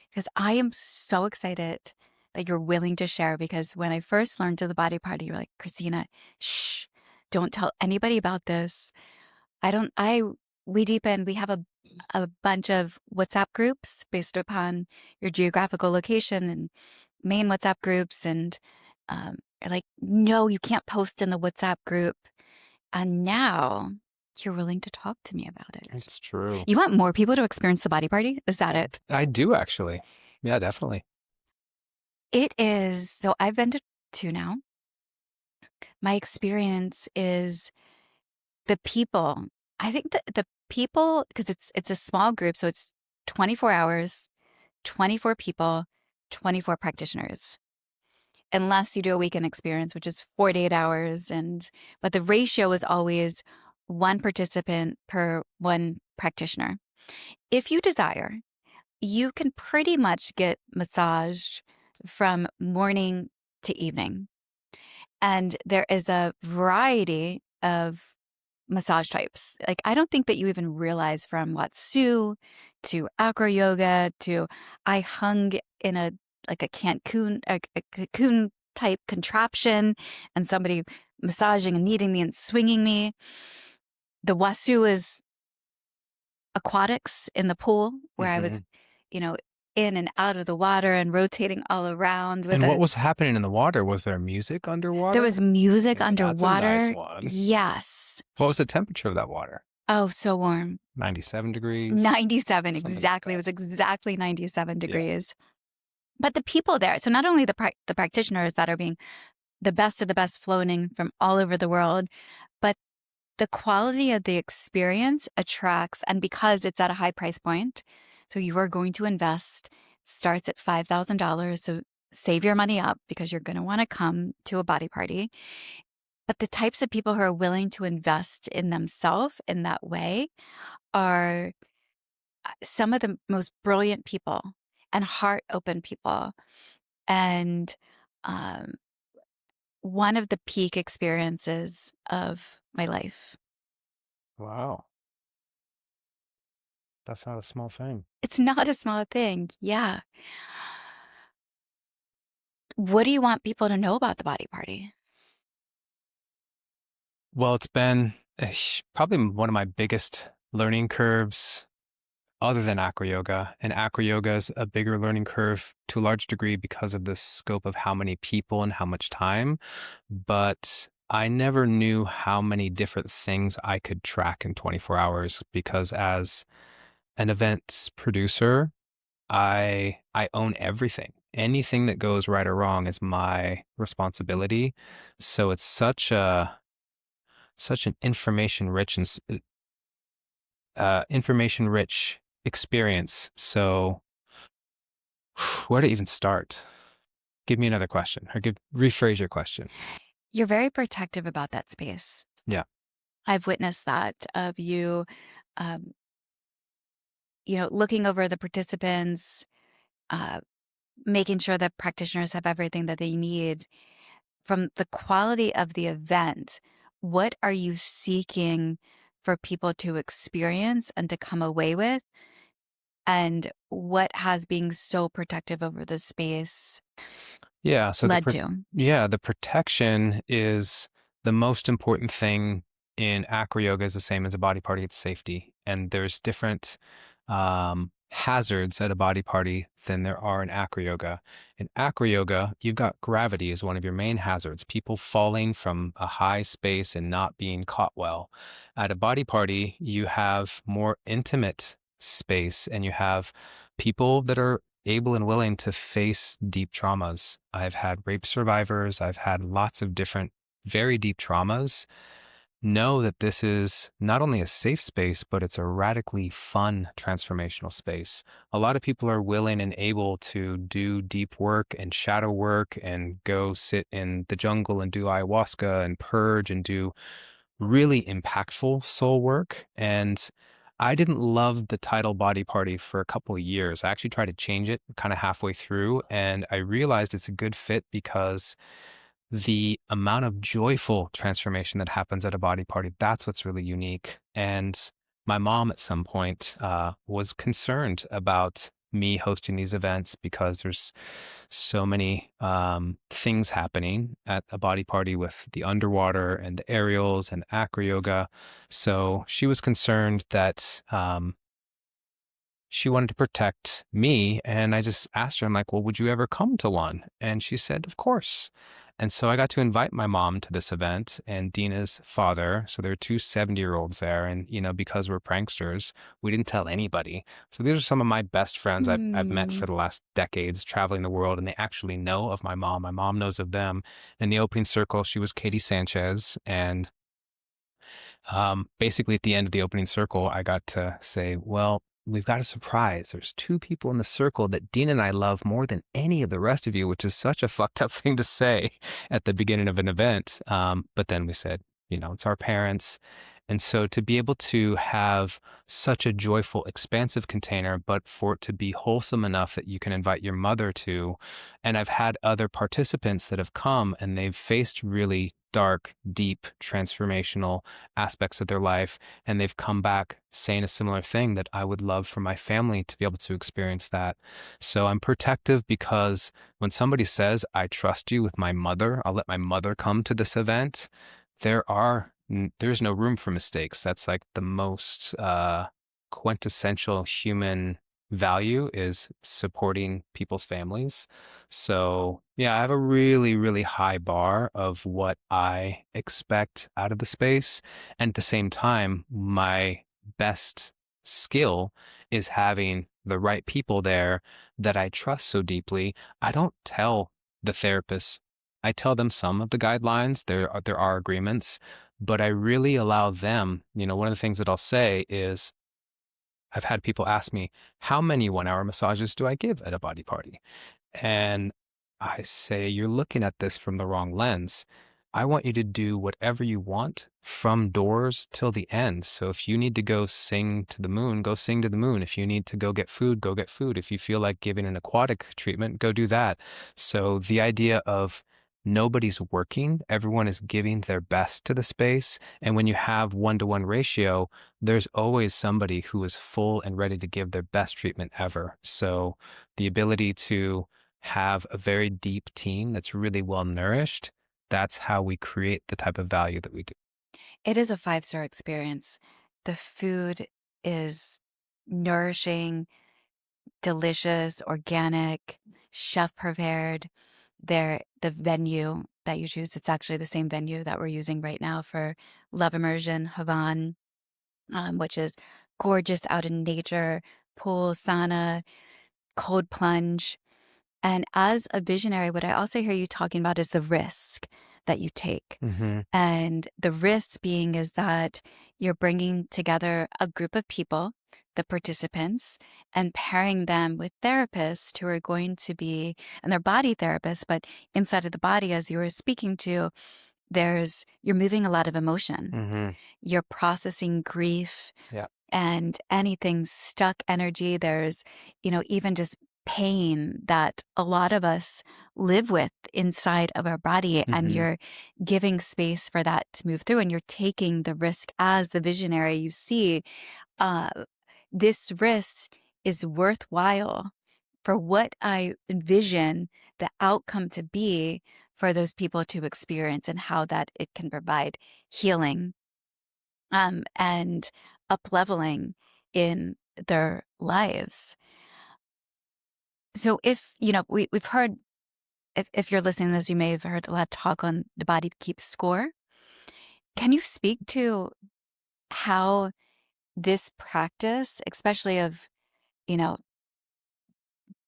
because I am so excited that you're willing to share, because when I first learned of the body party, you're like, Christina, shh. Don't tell anybody about this. We Deepen, we have a bunch of WhatsApp groups based upon your geographical location, and main WhatsApp groups. And you're like, no, you can't post in the WhatsApp group. And now you're willing to talk to me about it. It's true. You want more people to experience the body party? Is that it? I do, actually. Yeah, definitely. It is. So I've been to 2 now. My experience is the people. I think that the people, because it's a small group, so it's 24 hours, 24 people, 24 practitioners. Unless you do a weekend experience, which is 48 hours, but the ratio is always 1 participant per 1 practitioner. If you desire, you can pretty much get massage from morning to evening. And there is a variety of massage types. Like, I don't think that you even realize from Watsu to Acro Yoga to I hung in a like a cocoon type contraption and somebody massaging and kneading me and swinging me. The Wasu is aquatics in the pool where I was, Hmm. you know, in and out of the water and rotating all around with And what a was happening in the water? Was there music there was underwater? music Yeah, that's a nice underwater. one. Yes. What was the temperature of that water? Oh, so warm. 97 degrees, 97 something like exactly. It that. was exactly 97 Yeah. degrees. But the people there, so not only the practitioners that are being the best of the best floating from all over the world, but the quality of the experience attracts, and because it's at a high price point, so you are going to invest, starts at $5,000. So save your money up because you're going to want to come to a body party. But the types of people who are willing to invest in themselves in that way are some of the most brilliant people and heart open people. And um, one of the peak experiences of my life. Wow. That's not a small thing. It's not a small thing. Yeah. What do you want people to know about the body party? Well, it's been probably one of my biggest learning curves other than acro yoga. And acro yoga is a bigger learning curve to a large degree because of the scope of how many people and how much time. But I never knew how many different things I could track in 24 hours because as an events producer, I own everything. Anything that goes right or wrong is my responsibility. So it's such an information rich experience. So where to even start? Give me another question or rephrase your question. You're very protective about that space. Yeah. I've witnessed that of you, um, looking over the participants, uh, making sure that practitioners have everything that they need. From the quality of the event, what are you seeking for people to experience and to come away with? And what has being so protective over the space Yeah, so led to? the protection is the most important thing in acro yoga is the same as a body party, it's safety. And there's different hazards at a body party than there are in acro yoga. In acro yoga, you've got gravity as one of your main hazards, people falling from a high space and not being caught well. At a body party, you have more intimate space and you have people that are able and willing to face deep traumas. I've had rape survivors, I've had lots of different very deep traumas. Know that this is not only a safe space, but it's a radically fun transformational space. A lot of people are willing and able to do deep work and shadow work and go sit in the jungle and do ayahuasca and purge and do really impactful soul work. And I didn't love the title Body Party for a couple of years. I actually tried to change it kind of halfway through, and I realized it's a good fit because the amount of joyful transformation that happens at a body party, that's what's really unique. And my mom at some point was concerned about me hosting these events because there's so many things happening at a body party with the underwater and the aerials and acro yoga. So she was concerned that she wanted to protect me. And I just asked her, I'm like, well, would you ever come to one? And she said, of course. And so I got to invite my mom to this event and Dina's father. So there are two 70-year-olds there. And, because we're pranksters, we didn't tell anybody. So these are some of my best friends I've met Hmm. for the last decades traveling the world. And they actually know of my mom. My mom knows of them. In the opening circle, she was Katie Sanchez. And basically, at the end of the opening circle, I got to say, well, we've got a surprise. There's two people in the circle that Dean and I love more than any of the rest of you, which is such a fucked up thing to say at the beginning of an event. But then we said, it's our parents. And so to be able to have such a joyful, expansive container, but for it to be wholesome enough that you can invite your mother to. And I've had other participants that have come and they've faced really dark, deep, transformational aspects of their life. And they've come back saying a similar thing, that I would love for my family to be able to experience that. So I'm protective because when somebody says, I trust you with my mother, I'll let my mother come to this event, there's no room for mistakes. That's like the most quintessential human value, is supporting people's families. So yeah, I have a really, really high bar of what I expect out of the space. And at the same time, my best skill is having the right people there that I trust so deeply. I don't tell the therapist. I tell them some of the guidelines. There are agreements, but I really allow them. One of the things that I'll say is, I've had people ask me, how many 1 hour massages do I give at a body party? And I say, you're looking at this from the wrong lens. I want you to do whatever you want from doors till the end. So if you need to go sing to the moon, go sing to the moon. If you need to go get food, go get food. If you feel like giving an aquatic treatment, go do that. So the idea of nobody's working, everyone is giving their best to the space. And when you have 1-to-1 ratio, there's always somebody who is full and ready to give their best treatment ever. So the ability to have a very deep team that's really well nourished, that's how we create the type of value that we do. It is a five-star experience. The food is nourishing, delicious, organic, chef prepared. The venue that you choose, it's actually the same venue that we're using right now for Love Immersion Havan, which is gorgeous out in nature, pool, sauna, cold plunge. And as a visionary, what I also hear you talking about is the risk that you take. Hmm. And the risk being is that you're bringing together a group of people, the participants, and pairing them with therapists who are going to be, and they're body therapists, but inside of the body, as you were speaking to, you're moving a lot of emotion. Hmm. You're processing grief Yeah. and anything stuck energy. There's, even just pain that a lot of us live with inside of our body, and Hmm. you're giving space for that to move through, and you're taking the risk as the visionary. You see, uh, this risk is worthwhile for what I envision the outcome to be for those people to experience, and how that it can provide healing and up-leveling in their lives. So if, we've heard, if you're listening to this, you may have heard a lot of talk on the body keeps score. Can you speak to how this practice, especially of, you know,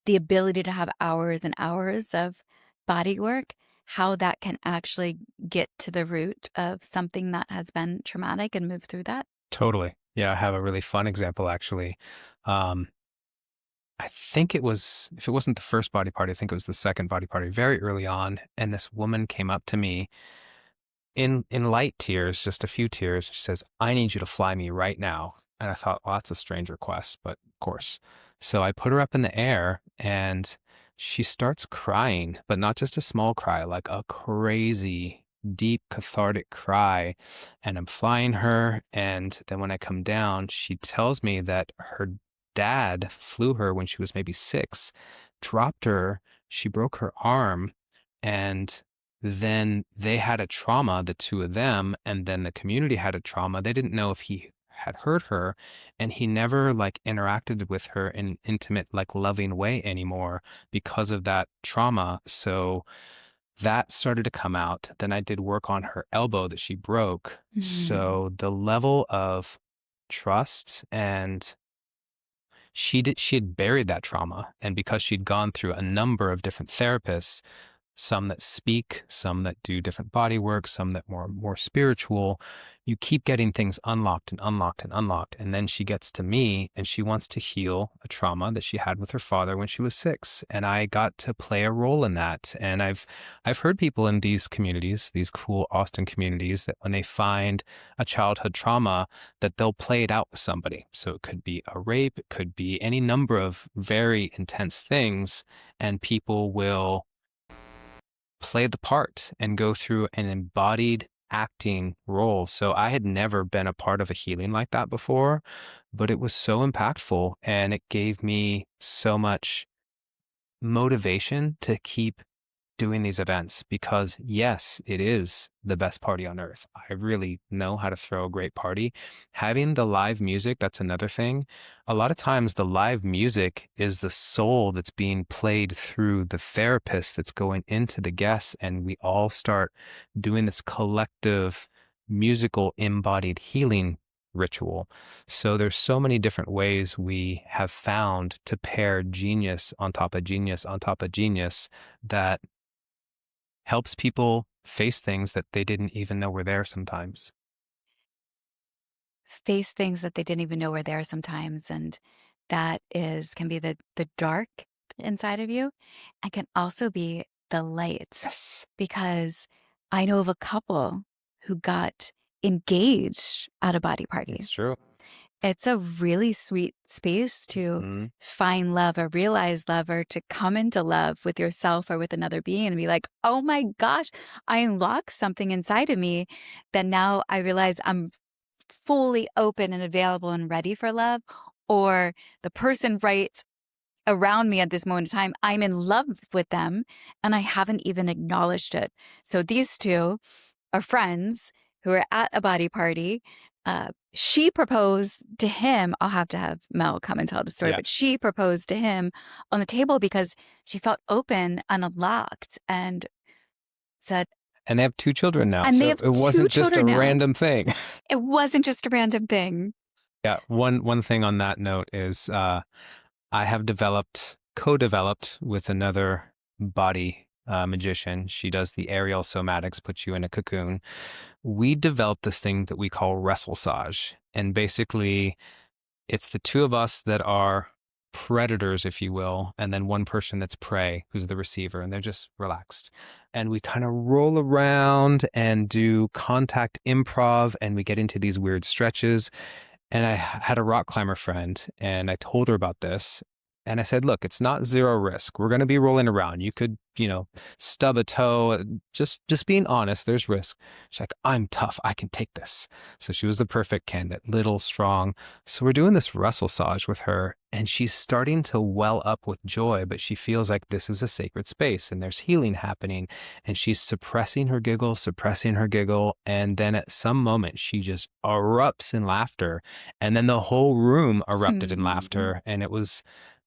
the ability to have hours and hours of body work, how that can actually get to the root of something that has been traumatic and move through that? Totally. Yeah, I have a really fun example actually. Um, I think it was, if it wasn't the first body party, I think it was the second body party, very early on. And this woman came up to me in light tears, just a few tears. She says, I need you to fly me right now. And I thought, well, that's a strange request, but of course. So I put her up in the air and she starts crying, but not just a small cry, like a crazy, deep, cathartic cry. And I'm flying her. And then when I come down, she tells me that her dad flew her when she was maybe 6, dropped her, she broke her arm, and then they had a trauma, the two of them, and then the community had a trauma. They didn't know if he had hurt her, and he never like interacted with her in an intimate, like loving way anymore because of that trauma. So that started to come out. Then I did work on her elbow that she broke. Mhm. So the level of trust, and she had buried that trauma, and because she'd gone through a number of different therapists, some that speak, some that do different body work, some that more spiritual. You keep getting things unlocked and unlocked and unlocked. And then she gets to me and she wants to heal a trauma that she had with her father when she was 6. And I got to play a role in that. And I've heard people in these communities, these cool Austin communities, that when they find a childhood trauma, that they'll play it out with somebody. So it could be a rape, it could be any number of very intense things, and people will play the part and go through an embodied acting role. So I had never been a part of a healing like that before, but it was so impactful and it gave me so much motivation to keep doing these events because yes, it is the best party on earth. I really know how to throw a great party. Having the live music, that's another thing. A lot of times the live music is the soul that's being played through the therapist that's going into the guests, and we all start doing this collective musical embodied healing ritual. So there's so many different ways we have found to pair genius on top of genius on top of genius that helps people face things that they didn't even know were there sometimes. Face things that they didn't even know were there sometimes, and that is can be the dark inside of you, and can also be the light, Yes, because I know of a couple who got engaged at a body party. it's true. It's a really sweet space to Mhm. find love or realize love or to come into love with yourself or with another being and be like, oh my gosh, I unlocked something inside of me that now I realize I'm fully open and available and ready for love. Or the person right around me at this moment in time, I'm in love with them and I haven't even acknowledged it. So these two are friends who are at a body party. She proposed to him. I'll have to have Mel come and tell the story, Yeah. but she proposed to him on the table because she felt open and unlocked and said, And they have 2 children now, and they so have it two wasn't just a children now. random thing. It wasn't just a random thing. Yeah, one thing on that note is, I have co-developed with another body, magician. She does the aerial somatics, puts you in a cocoon. We developed this thing that we call wrestlesage, and basically it's the 2 of us that are predators, if you will, and then one person that's prey, who's the receiver, and they're just relaxed. And we kind of roll around and do contact improv, and we get into these weird stretches. And I had a rock climber friend, and I told her about this. And I said, look, it's not zero risk. We're going to be rolling around. You could, stub a toe. Just being honest, there's risk. She's like, I'm tough. I can take this. So she was the perfect candidate, little, strong. So we're doing this wrestlesage with her, and she's starting to well up with joy, but she feels like this is a sacred space and there's healing happening. And she's suppressing her giggle, suppressing her giggle. And then at some moment, she just erupts in laughter. And then the whole room erupted in laughter. And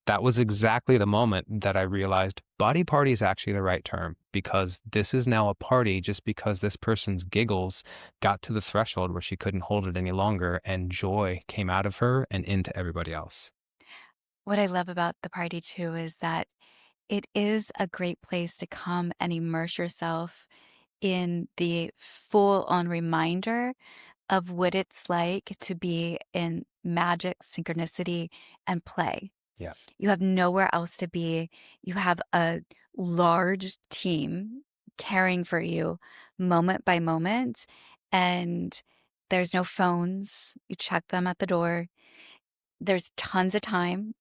that was exactly the moment that I realized body party is actually the right term, because this is now a party just because this person's giggles got to the threshold where she couldn't hold it any longer and joy came out of her and into everybody else. What I love about the party too is that it is a great place to come and immerse yourself in the full on reminder of what it's like to be in magic, synchronicity, and play. Yeah. You have nowhere else to be. You have a large team caring for you moment by moment. And there's no phones. You check them at the door. There's tons of time.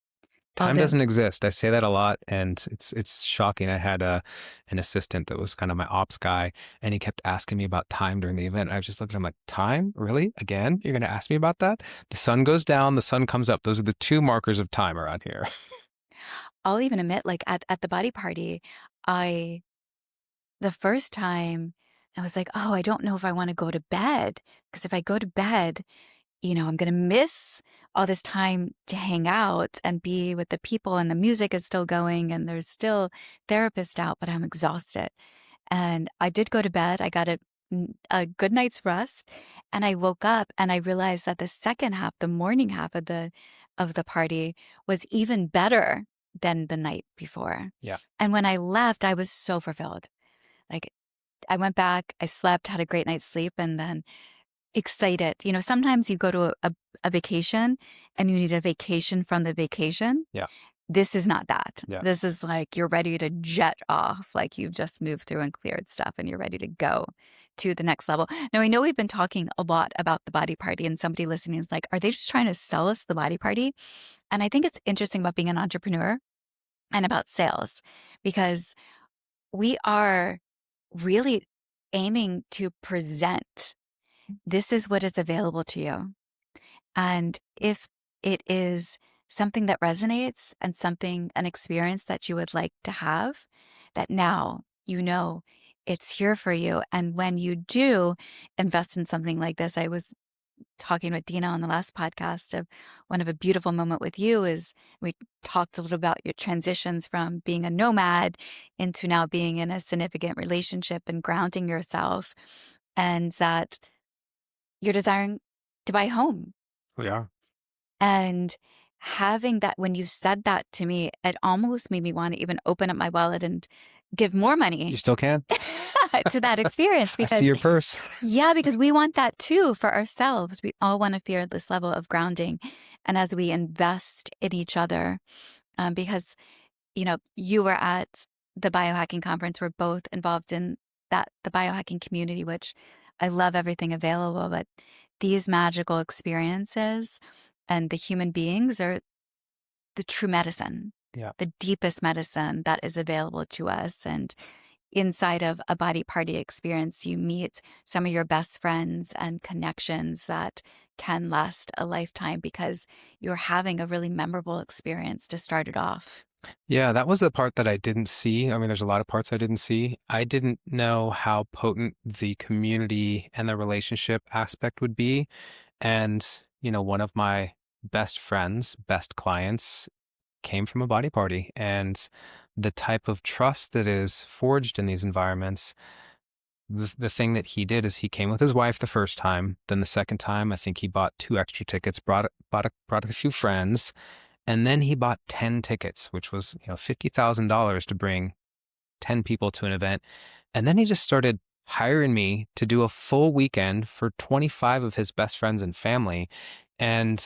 Time Although doesn't exist. I say that a lot, and it's shocking. I had an assistant that was kind of my ops guy, and he kept asking me about time during the event. I was just looking at him like, time? Really? Again? You're going to ask me about that? The sun goes down, the sun comes up. Those are the 2 markers of time around here. I'll even admit, like at the body party, I, the first time, I was like, oh, I don't know if I want to go to bed. Because if I go to bed, I'm going to miss all this time to hang out and be with the people, and the music is still going, and there's still therapists out, but I'm exhausted. And I did go to bed. I got a good night's rest, and I woke up and I realized that the second half, the morning half of the party was even better than the night before. Yeah. And when I left, I was so fulfilled. Like I went back, I slept, had a great night's sleep, and then excited. Sometimes you go to a vacation and you need a vacation from the vacation. Yeah. This is not that. Yeah. This is like you're ready to jet off, like you've just moved through and cleared stuff and you're ready to go to the next level. Now, I know we've been talking a lot about the body party, and somebody listening is like, are they just trying to sell us the body party? And I think it's interesting about being an entrepreneur and about sales because we are really aiming to present this is what is available to you. And if it is something that resonates and an experience that you would like to have, that now you know it's here for you. And when you do invest in something like this, I was talking with Dina on the last podcast of one of a beautiful moment with you is we talked a little about your transitions from being a nomad into now being in a significant relationship and grounding yourself, and that you're desiring to buy a home. We are. And having that, when you said that to me, it almost made me want to even open up my wallet and give more You money still can. to that experience I see because, your purse. yeah, because we want that too for ourselves. We all want to feel this level of grounding. And as we invest in each other, because, you were at the biohacking conference, we're both involved in the biohacking community, which I love everything available, but these magical experiences and the human beings are the true medicine, Yeah. the deepest medicine that is available to us. And inside of a body party experience, you meet some of your best friends and connections that can last a lifetime because you're having a really memorable experience to start it off. Yeah, that was the part that I didn't see. I mean, there's a lot of parts I didn't see. I didn't know how potent the community and the relationship aspect would be. And, one of my best friends, best clients came from a body party. And the type of trust that is forged in these environments, the thing that he did is he came with his wife the first time. Then the second time, I think he bought 2 extra tickets, brought a few friends, and then he bought 10 tickets, which was, $50,000 to bring 10 people to an event. And then he just started hiring me to do a full weekend for 25 of his best friends and family. And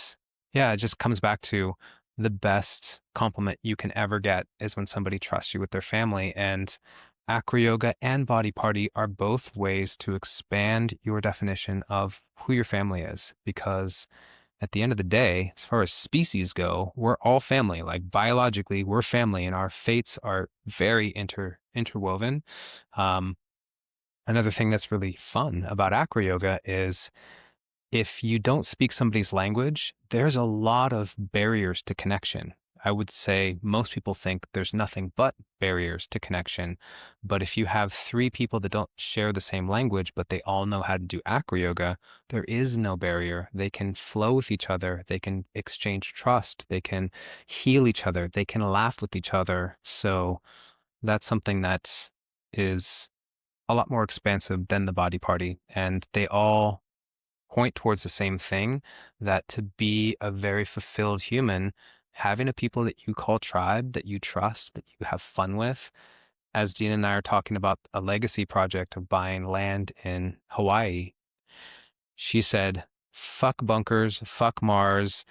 yeah, it just comes back to the best compliment you can ever get is when somebody trusts you with their family. And Acro Yoga and Body Party are both ways to expand your definition of who your family is, because at the end of the day, as far as species go, we're all family. Like biologically, we're family, and our fates are very interwoven. Um, Another thing that's really fun about acro yoga is if you don't speak somebody's language, there's a lot of barriers to connection. I would say most people think there's nothing but barriers to connection. But if you have 3 people that don't share the same language, but they all know how to do acro yoga, there is no barrier. They can flow with each other. They can exchange trust. They can heal each other. They can laugh with each other. So that's something that is a lot more expansive than the body party. And they all point towards the same thing, that to be a very fulfilled human, having a people that you call tribe, that you trust, that you have fun with. As Dean and I are talking about a legacy project of buying land in Hawaii, she said, fuck bunkers, fuck Mars.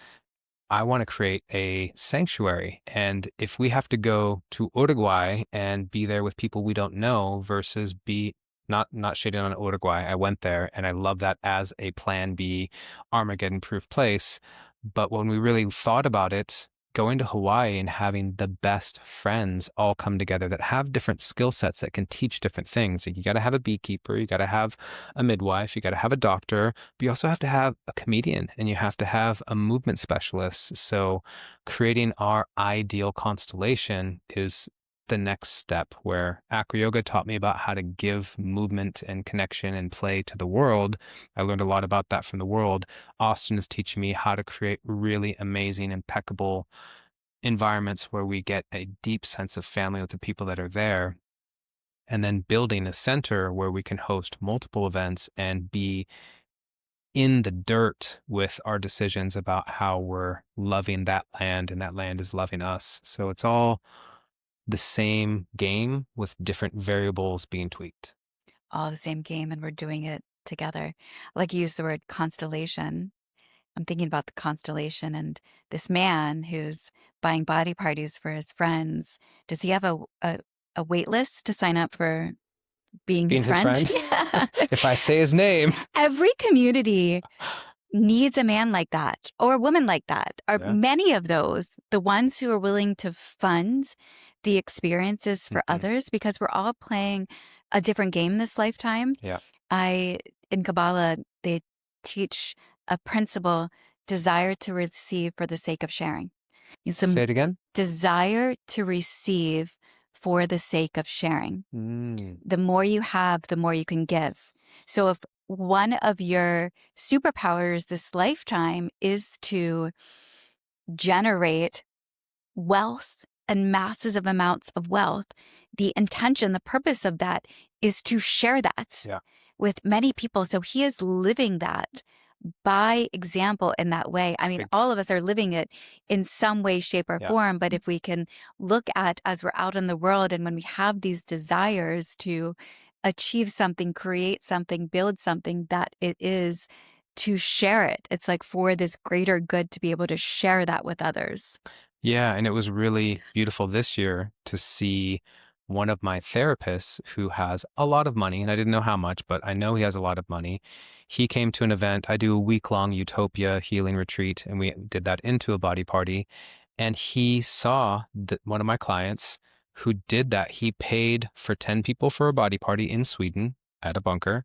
I want to create a sanctuary. And if we have to go to Uruguay and be there with people we don't know versus be not shading on Uruguay. I went there and I love that as a plan B Armageddon proof place. But when we really thought about it, going to Hawaii and having the best friends all come together that have different skill sets that can teach different things. Like you got to have a beekeeper, you got to have a midwife, you got to have a doctor, but you also have to have a comedian and you have to have a movement specialist. So creating our ideal constellation is the next step, where acro yoga taught me about how to give movement and connection and play to the world. I learned a lot about that from the world. Austin is teaching me how to create really amazing, impeccable environments where we get a deep sense of family with the people that are there. And then building a center where we can host multiple events and be in the dirt with our decisions about how we're loving that land and that land is loving us. So it's all the same game with different variables being tweaked. All the same game, and we're doing it together. Like you use the word constellation. I'm thinking about the constellation and this man who's buying body parties for his friends. Does he have a wait list to sign up for being Being his his friend? friend, Yeah. if I say his name. Every community needs a man like that or a woman like that, or Yeah. many of those, the ones who are willing to fund the experiences for Mm-hmm. others, because we're all playing a different game this lifetime. Yeah. In Kabbalah, they teach a principle, desire to receive for the sake of sharing. Say Some it again. desire to receive for the sake of sharing. Mm. The more you have, the more you can give. So if one of your superpowers this lifetime is to generate wealth and masses of amounts of wealth, the intention, the purpose of that is to share that Yeah. with many people. So he is living that by example in that way. I mean, Big all of us are living it in some way, shape, or Yeah. form. But if we can look at as we're out in the world and when we have these desires to achieve something, create something, build something, that it is to share it. It's like for this greater good to be able to share that with others. Yeah, and it was really beautiful this year to see one of my therapists who has a lot of money, and I didn't know how much, but I know he has a lot of money. He came to an event. I do a week-long Utopia healing retreat, and we did that into a body party. And he saw that one of my clients who did that. He paid for 10 people for a body party in Sweden at a bunker.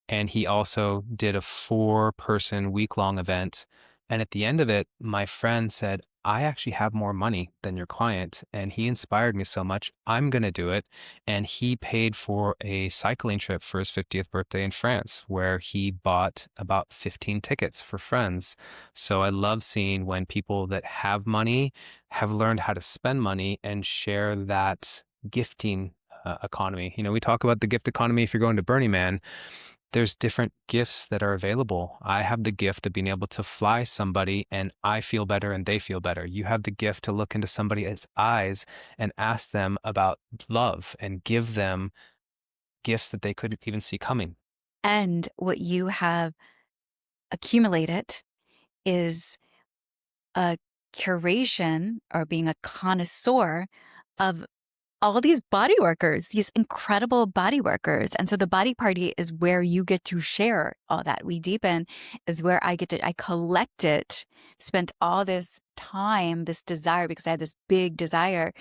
And he also did a 4-person week-long event. And at the end of it, my friend said, I actually have more money than your client. And he inspired me so much. I'm going to do it. And he paid for a cycling trip for his 50th birthday in France, where he bought about 15 tickets for friends. So I love seeing when people that have money have learned how to spend money and share that gifting economy. We talk about the gift economy if you're going to Burning Man. There's different gifts that are available. I have the gift of being able to fly somebody and I feel better and they feel better. You have the gift to look into somebody's eyes and ask them about love and give them gifts that they couldn't even see coming. And what you have accumulated is a curation or being a connoisseur of all these body workers, these incredible body workers. And so the body party is where you get to share all that. We Deepen is where I collect it, spent all this time, this desire, because I had this big desire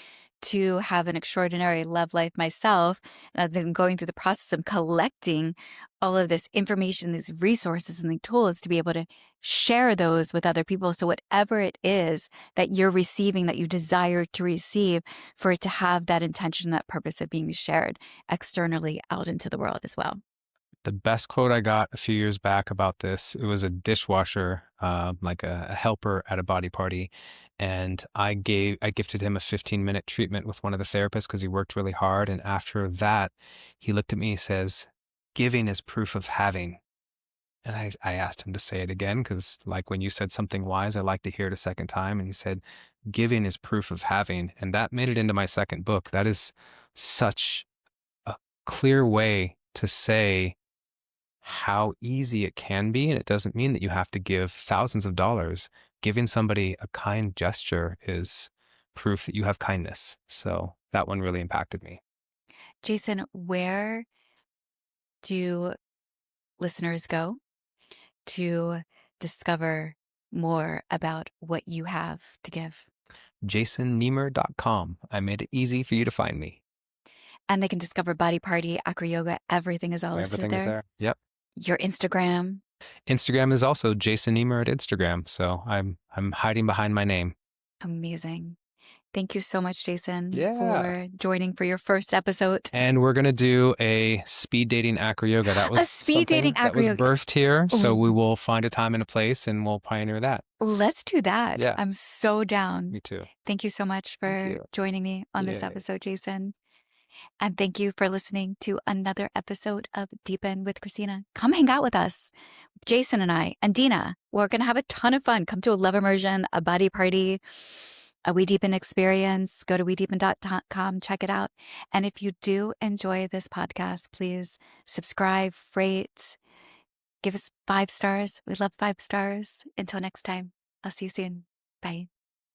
to have an extraordinary love life myself. And I've been going through the process of collecting all of this information, these resources and the tools to be able to share those with other people. So whatever it is that you're receiving, that you desire to receive, for it to have that intention, that purpose of being shared externally out into the world as well. The best quote I got a few years back about this, it was a dishwasher, like a helper at a body party. And I gifted him a 15-minute treatment with one of the therapists because he worked really hard. And after that, he looked at me and says, giving is proof of having. And I asked him to say it again because, like, when you said something wise, I like to hear it a second time. And he said, giving is proof of having. And that made it into my second book. That is such a clear way to say how easy it can be. And it doesn't mean that you have to give thousands of dollars. Giving somebody a kind gesture is proof that you have kindness. So that one really impacted me. Jason, where do listeners go to discover more about what you have to give? JasonNemer.com. I made it easy for you to find me. And they can discover Body Party, Acro Yoga, everything is all listed Everything is there. there. Yep. Your Instagram. Instagram is also Jason Nemer at Instagram. So I'm hiding behind my name. Amazing. Thank you so much, Jason, Yeah. for joining for your first episode. And we're going to do a speed dating acro yoga. That was A speed dating something that acro was yoga. birthed here. So we Ooh. will find a time and a place and we'll pioneer that. Let's do that. Yeah. I'm so down. Me too. Thank you so much Thank for you. joining me on this Yay. episode, Jason. And thank you for listening to another episode of Deepen with Christina. Come hang out with us, Jason and I, and Dina. We're going to have a ton of fun. Come to a love immersion, a body party. a We Deepen experience, go to wedeepen.com, check it out. And if you do enjoy this podcast, please subscribe, rate, give us 5 stars. We love 5 stars. Until next time, I'll see you soon. Bye.